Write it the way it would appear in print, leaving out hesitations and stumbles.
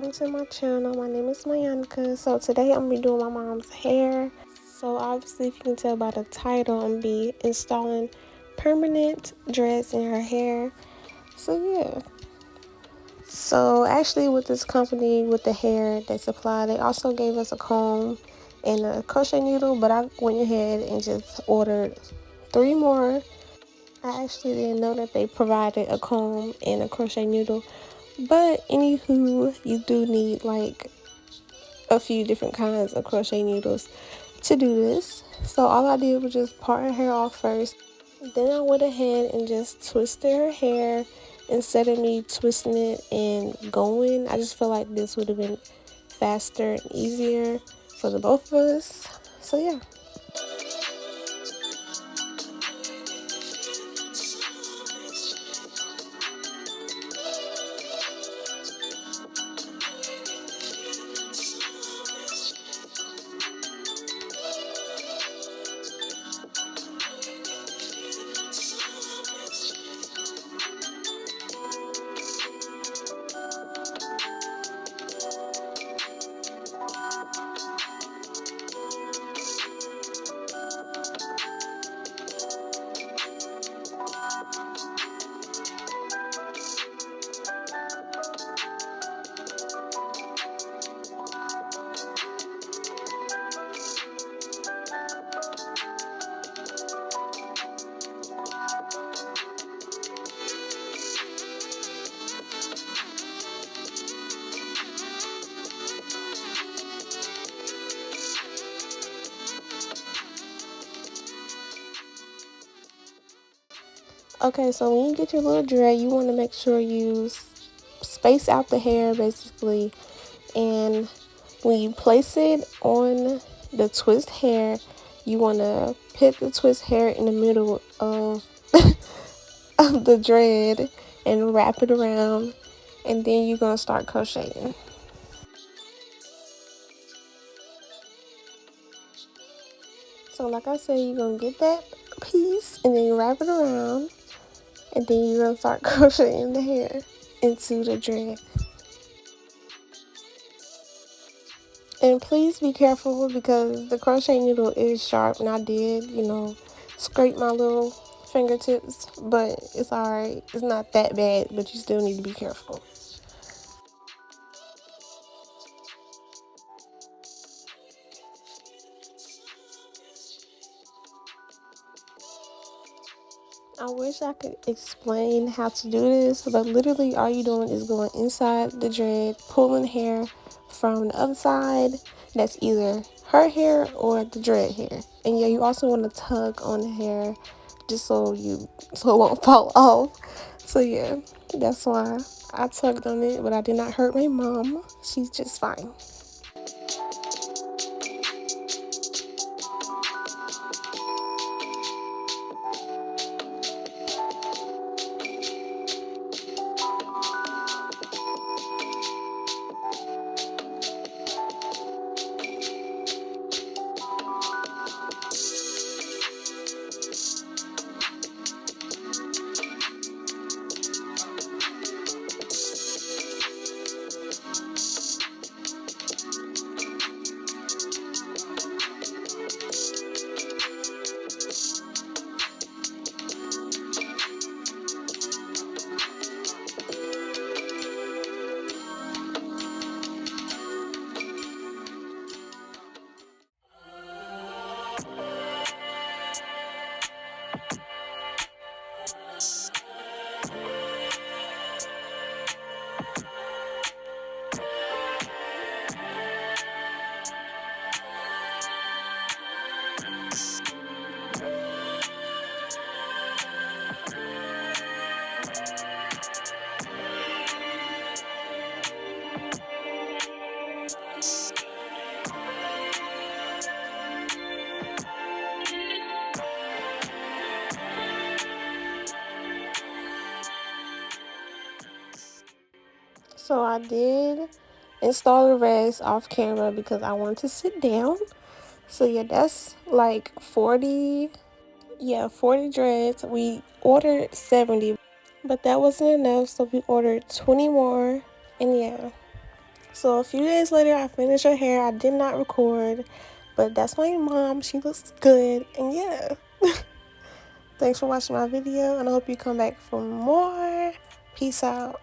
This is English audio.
welcome to my channel. My name is Mioneka. So today I'm gonna be doing my mom's hair. So obviously, if you can tell by the title, I'm gonna be installing permanent dreads in her hair. So yeah. So actually, with this company with the hair they supply, they also gave us a comb and a crochet needle. But I went ahead and just ordered 3 more. I actually didn't know that they provided a comb and a crochet needle. But anywho, you do need like a few different kinds of crochet needles to do this. So all I did was just part her hair off first. Then I went ahead and just twisted her hair. Instead of me twisting it and going, I just feel like this would have been faster and easier for the both of us. So yeah. Okay, so when you get your little dread, you want to make sure you space out the hair basically, and when you place it on the twist hair, you want to put the twist hair in the middle of of the dread and wrap it around, and then you're going to start crocheting. So like I said, you're going to get that piece and then you wrap it around, and then you're going to start crocheting the hair into the dread. And please be careful because the crochet needle is sharp, and I did, scrape my little fingertips, but it's alright. It's not that bad, but you still need to be careful. I wish I could explain how to do this, but literally all you're doing is going inside the dread, pulling hair from the other side. That's either her hair or the dread hair. And yeah, you also want to tug on the hair just so it won't fall off. So yeah, that's why I tugged on it, but I did not hurt my mom. She's just fine. So I did install the rest off camera because I wanted to sit down. So yeah, that's like 40 dreads. We ordered 70, but that wasn't enough, so we ordered 20 more. And yeah, So a few days later, I finished her hair. I did not record, but that's my mom. She looks good. And yeah, thanks for watching my video, and I hope you come back for more. Peace out.